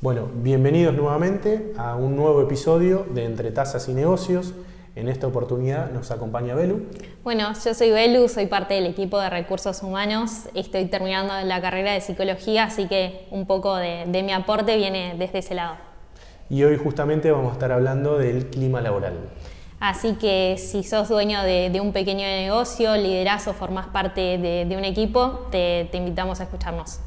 Bueno, bienvenidos nuevamente a un nuevo episodio de Entre Tasas y Negocios. En esta oportunidad nos acompaña Belu. Bueno, yo soy Belu, soy parte del equipo de Recursos Humanos. Estoy terminando la carrera de Psicología, así que un poco de mi aporte viene desde ese lado. Y hoy justamente vamos a estar hablando del clima laboral. Así que si sos dueño de un pequeño negocio, liderás o formás parte de un equipo, te invitamos a escucharnos.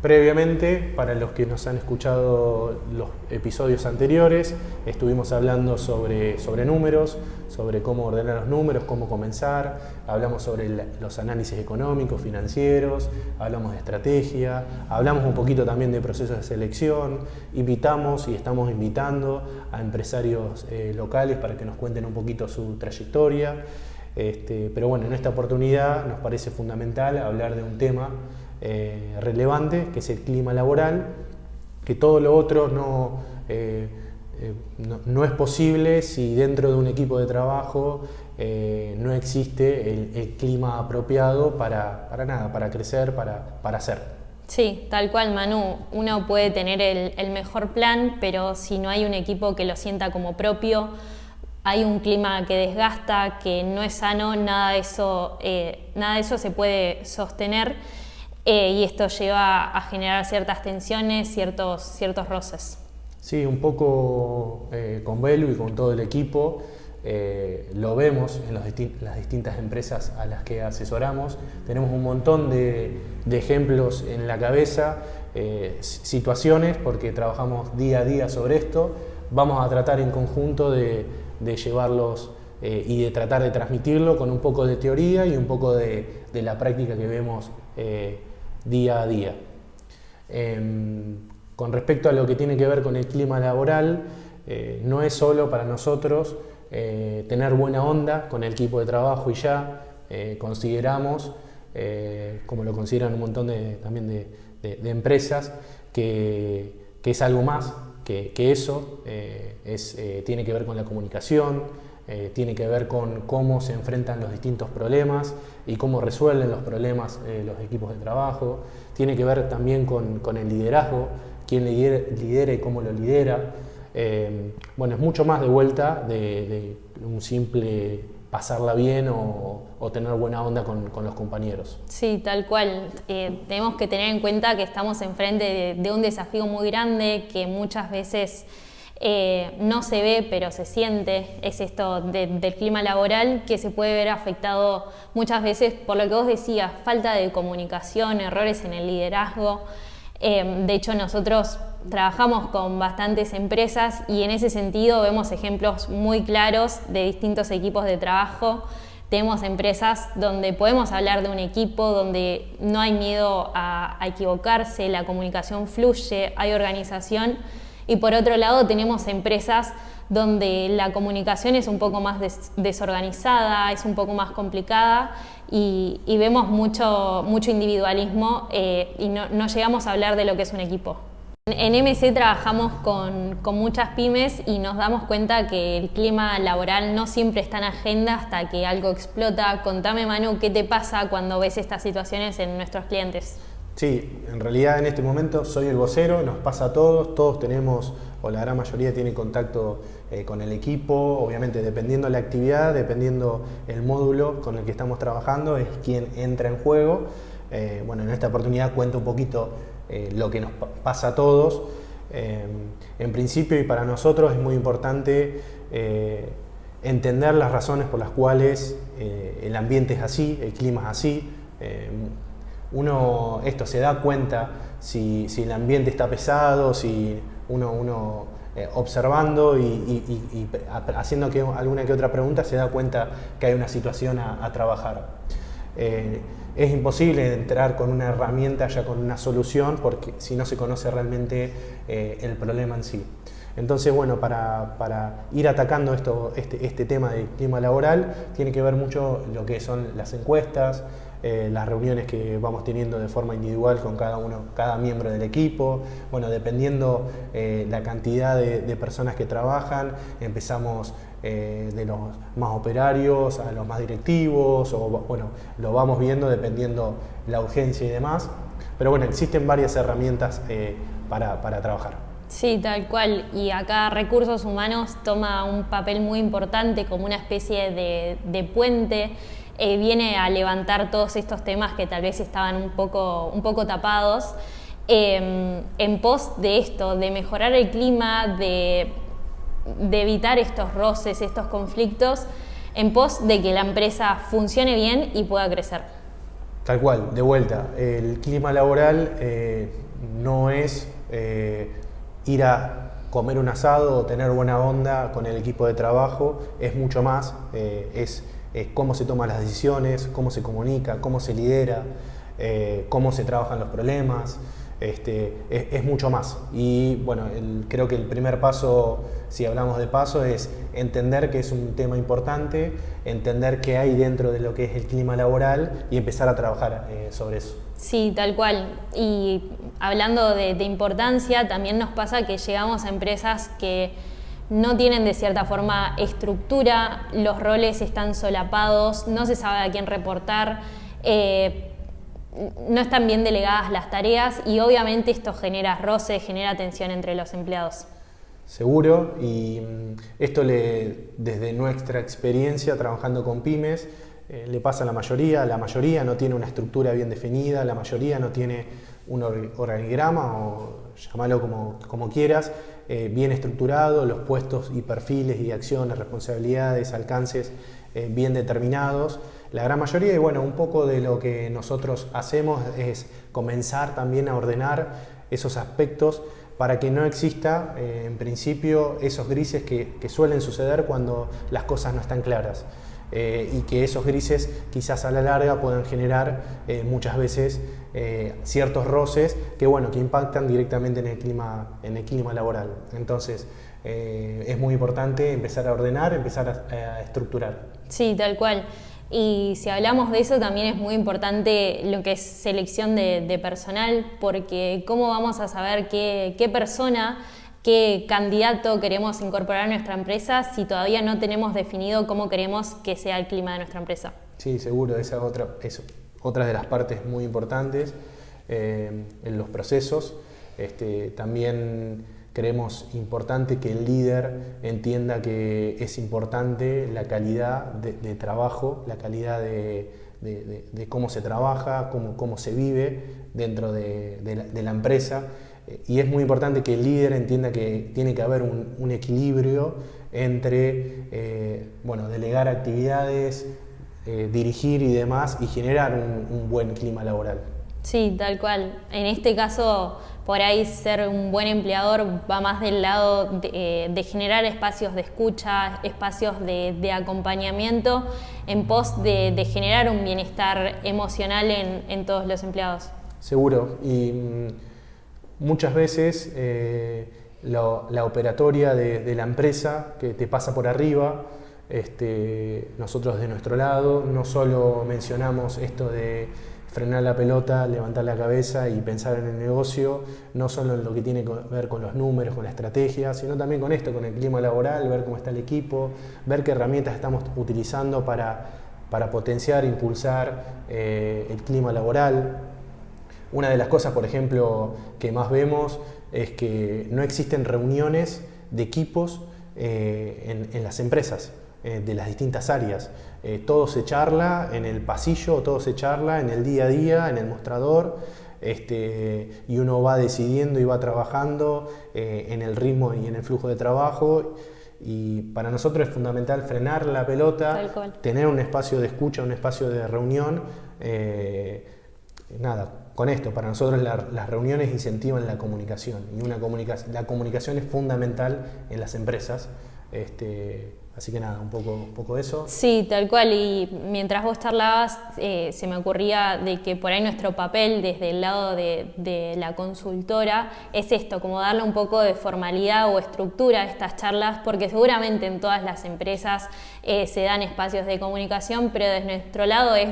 Previamente, para los que nos han escuchado los episodios anteriores, estuvimos hablando sobre números, sobre cómo ordenar los números, cómo comenzar, hablamos sobre los análisis económicos, financieros, hablamos de estrategia, hablamos un poquito también de procesos de selección, invitamos y estamos invitando a empresarios locales para que nos cuenten un poquito su trayectoria, pero bueno, en esta oportunidad nos parece fundamental hablar de un tema relevante, que es el clima laboral, que todo lo otro no es posible si dentro de un equipo de trabajo no existe el clima apropiado para crecer, para hacer. Sí, tal cual, Manu. Uno puede tener el mejor plan, pero si no hay un equipo que lo sienta como propio, hay un clima que desgasta, que no es sano, nada de eso se puede sostener. Y esto lleva a generar ciertas tensiones, ciertos roces. Sí, un poco con Belu y con todo el equipo lo vemos en las distintas empresas a las que asesoramos. Tenemos un montón de ejemplos en la cabeza, situaciones, porque trabajamos día a día sobre esto. Vamos a tratar en conjunto de llevarlos y de tratar de transmitirlo con un poco de teoría y un poco de la práctica que vemos día a día. Con respecto a lo que tiene que ver con el clima laboral, no es solo para nosotros tener buena onda con el equipo de trabajo y ya. Consideramos, como lo consideran un montón también de empresas, que es algo más que eso. Tiene que ver con la comunicación, tiene que ver con cómo se enfrentan los distintos problemas y cómo resuelven los problemas los equipos de trabajo. Tiene que ver también con el liderazgo, quién lidera y cómo lo lidera. Bueno, es mucho más de vuelta de un simple pasarla bien o tener buena onda con los compañeros. Sí, tal cual. Tenemos que tener en cuenta que estamos enfrente de un desafío muy grande que muchas veces no se ve, pero se siente. Es esto del clima laboral, que se puede ver afectado muchas veces por lo que vos decías, falta de comunicación, errores en el liderazgo. De hecho, nosotros trabajamos con bastantes empresas y en ese sentido vemos ejemplos muy claros de distintos equipos de trabajo. Tenemos empresas donde podemos hablar de un equipo, donde no hay miedo a equivocarse, la comunicación fluye, hay organización. Y por otro lado tenemos empresas donde la comunicación es un poco más desorganizada, es un poco más complicada y vemos mucho individualismo y no llegamos a hablar de lo que es un equipo. En MC trabajamos con muchas pymes y nos damos cuenta que el clima laboral no siempre está en agenda hasta que algo explota. Contame, Manu, ¿qué te pasa cuando ves estas situaciones en nuestros clientes? Sí, en realidad en este momento soy el vocero, nos pasa a todos tenemos, o la gran mayoría tiene contacto con el equipo. Obviamente dependiendo la actividad, dependiendo el módulo con el que estamos trabajando, es quien entra en juego. Bueno, en esta oportunidad cuento un poquito lo que nos pasa a todos. En principio y para nosotros es muy importante entender las razones por las cuales el ambiente es así, el clima es así. Uno se da cuenta si el ambiente está pesado, si uno observando y haciendo alguna que otra pregunta se da cuenta que hay una situación a trabajar. Es imposible entrar con una herramienta ya con una solución porque si no se conoce realmente el problema en sí. Entonces, bueno, para ir atacando este tema del clima laboral, tiene que ver mucho lo que son las encuestas, las reuniones que vamos teniendo de forma individual con cada miembro del equipo. Bueno, dependiendo la cantidad de personas que trabajan, empezamos de los más operarios a los más directivos, o bueno, lo vamos viendo dependiendo la urgencia y demás. Pero bueno, existen varias herramientas para trabajar. Sí, tal cual. Y acá Recursos Humanos toma un papel muy importante como una especie de puente. Viene a levantar todos estos temas que tal vez estaban un poco tapados, en pos de esto, de mejorar el clima, de evitar estos roces, estos conflictos, en pos de que la empresa funcione bien y pueda crecer. Tal cual, de vuelta, el clima laboral no es ir a comer un asado o tener buena onda con el equipo de trabajo, es mucho más, es cómo se toman las decisiones, cómo se comunica, cómo se lidera, cómo se trabajan los problemas. Es mucho más. Y bueno, creo que el primer paso, si hablamos de paso, es entender que es un tema importante, entender qué hay dentro de lo que es el clima laboral y empezar a trabajar sobre eso. Sí, tal cual. Y hablando de importancia, también nos pasa que llegamos a empresas que no tienen de cierta forma estructura, los roles están solapados, no se sabe a quién reportar, no están bien delegadas las tareas y obviamente esto genera roce, genera tensión entre los empleados. Seguro, y esto desde nuestra experiencia trabajando con pymes le pasa a la mayoría no tiene una estructura bien definida, la mayoría no tiene un organigrama, o llámalo como quieras, bien estructurado, los puestos y perfiles y acciones, responsabilidades, alcances bien determinados. La gran mayoría, y bueno, un poco de lo que nosotros hacemos es comenzar también a ordenar esos aspectos para que no exista, en principio, esos grises que suelen suceder cuando las cosas no están claras. Y que esos grises quizás a la larga puedan generar muchas veces ciertos roces que impactan directamente en el clima laboral. Entonces, es muy importante empezar a ordenar, empezar a estructurar. Sí, tal cual. Y si hablamos de eso, también es muy importante lo que es selección de personal, porque ¿cómo vamos a saber qué persona, qué candidato queremos incorporar a nuestra empresa si todavía no tenemos definido cómo queremos que sea el clima de nuestra empresa? Sí, seguro, esa es otra de las partes muy importantes en los procesos. También creemos importante que el líder entienda que es importante la calidad de trabajo, la calidad de cómo se trabaja, cómo se vive dentro de la empresa. Y es muy importante que el líder entienda que tiene que haber un equilibrio entre delegar actividades, dirigir y demás, y generar un buen clima laboral. Sí, tal cual. En este caso, por ahí ser un buen empleador va más del lado de generar espacios de escucha, espacios de acompañamiento en pos de generar un bienestar emocional en todos los empleados. Seguro. Y muchas veces la operatoria de la empresa que te pasa por arriba, nosotros de nuestro lado no solo mencionamos esto de frenar la pelota, levantar la cabeza y pensar en el negocio, no solo en lo que tiene que ver con los números, con la estrategia, sino también con esto, con el clima laboral, ver cómo está el equipo, ver qué herramientas estamos utilizando para potenciar, impulsar el clima laboral. Una de las cosas, por ejemplo, que más vemos es que no existen reuniones de equipos en las empresas de las distintas áreas. Todo se charla en el pasillo, todo se charla en el día a día, en el mostrador, y uno va decidiendo y va trabajando en el ritmo y en el flujo de trabajo. Y para nosotros es fundamental frenar la pelota, tener un espacio de escucha, un espacio de reunión. Con esto, para nosotros las reuniones incentivan la comunicación, y la comunicación es fundamental en las empresas. Así que un poco eso. Sí, tal cual. Y mientras vos charlabas, se me ocurría de que por ahí nuestro papel desde el lado de la consultora es esto, como darle un poco de formalidad o estructura a estas charlas, porque seguramente en todas las empresas se dan espacios de comunicación, pero desde nuestro lado es,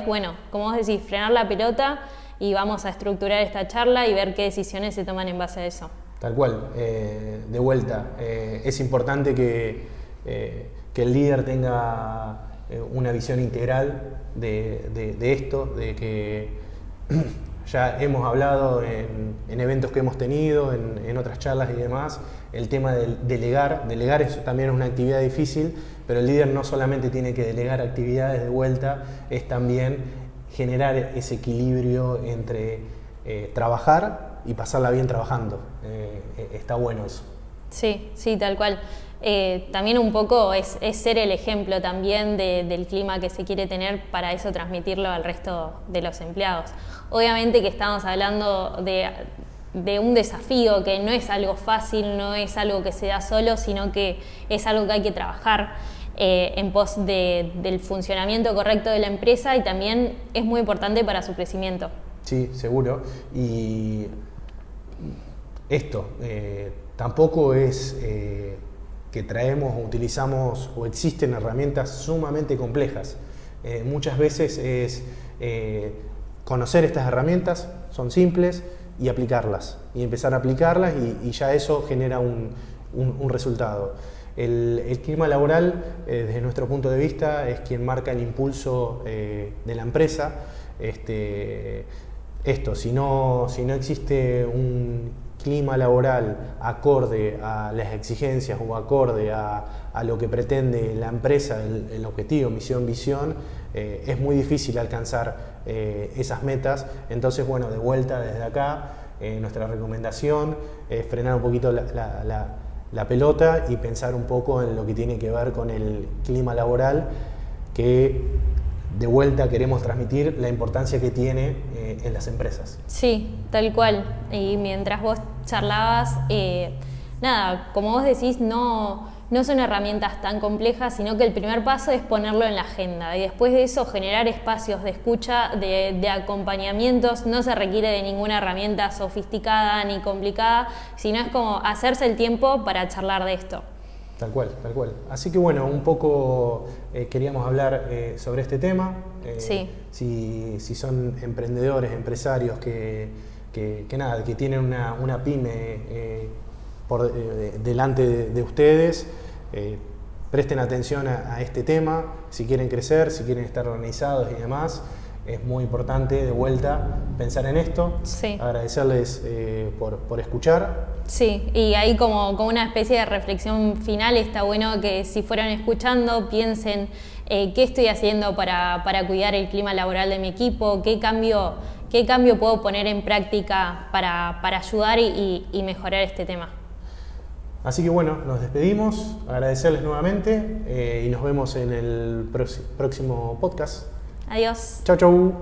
como vos decís, frenar la pelota y vamos a estructurar esta charla y ver qué decisiones se toman en base a eso. Tal cual. De vuelta, es importante que que el líder tenga una visión integral de esto, de que ya hemos hablado en eventos que hemos tenido, en otras charlas y demás, el tema de delegar. Delegar también es una actividad difícil, pero el líder no solamente tiene que delegar actividades de vuelta, es también generar ese equilibrio entre trabajar y pasarla bien trabajando. Está bueno eso. Sí, sí, tal cual. También un poco es ser el ejemplo también del clima que se quiere tener, para eso transmitirlo al resto de los empleados. Obviamente que estamos hablando de un desafío que no es algo fácil, no es algo que se da solo, sino que es algo que hay que trabajar en pos del funcionamiento correcto de la empresa, y también es muy importante para su crecimiento. Sí, seguro. Y esto tampoco es que traemos o utilizamos o existen herramientas sumamente complejas. Muchas veces es conocer estas herramientas, son simples, y aplicarlas, y empezar a aplicarlas, y ya eso genera un resultado. El clima laboral, desde nuestro punto de vista, es quien marca el impulso de la empresa. Si no existe un clima laboral acorde a las exigencias o acorde a lo que pretende la empresa, el objetivo, misión, visión, es muy difícil alcanzar esas metas. Entonces, bueno, de vuelta desde acá, nuestra recomendación es frenar un poquito la pelota y pensar un poco en lo que tiene que ver con el clima laboral, que de vuelta queremos transmitir la importancia que tiene en las empresas. Sí, tal cual. Y mientras vos charlabas, nada, como vos decís, no son herramientas tan complejas, sino que el primer paso es ponerlo en la agenda, y después de eso generar espacios de escucha, de acompañamientos. No se requiere de ninguna herramienta sofisticada ni complicada, sino es como hacerse el tiempo para charlar de esto. Tal cual, tal cual. Así que bueno, un poco queríamos hablar sobre este tema. Sí. Si son emprendedores, empresarios que tienen una pyme delante de ustedes, presten atención a este tema. Si quieren crecer, si quieren estar organizados y demás, es muy importante de vuelta pensar en esto. Sí. Agradecerles por escuchar. Sí, y ahí como una especie de reflexión final, está bueno que si fueron escuchando piensen qué estoy haciendo para cuidar el clima laboral de mi equipo, qué cambio puedo poner en práctica para ayudar y mejorar este tema. Así que bueno, nos despedimos, agradecerles nuevamente y nos vemos en el próximo podcast. Adiós. Chau, chau.